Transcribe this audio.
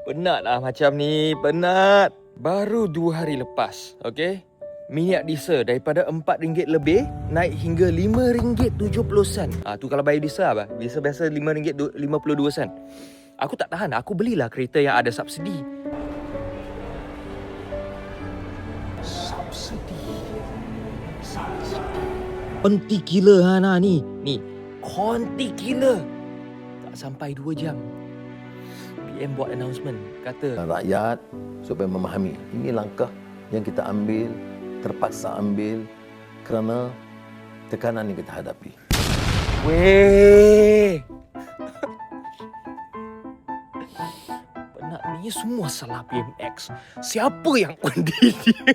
Penat lah macam ni, penat. Baru 2 hari lepas, okey? Minyak diesel daripada RM4 lebih naik hingga RM5.70. Tu kalau bayar diesel apa? Biasa RM5.52. Aku tak tahan, aku belilah kereta yang ada subsidi. Subsidi. Konti gila Hana ni. Ni, konti gila. Tak sampai 2 jam. PM buat announcement, kata rakyat supaya memahami ini langkah yang kita ambil, terpaksa ambil kerana tekanan yang kita hadapi. weh. Penat ni semua salah PMX. Siapa yang undi dia?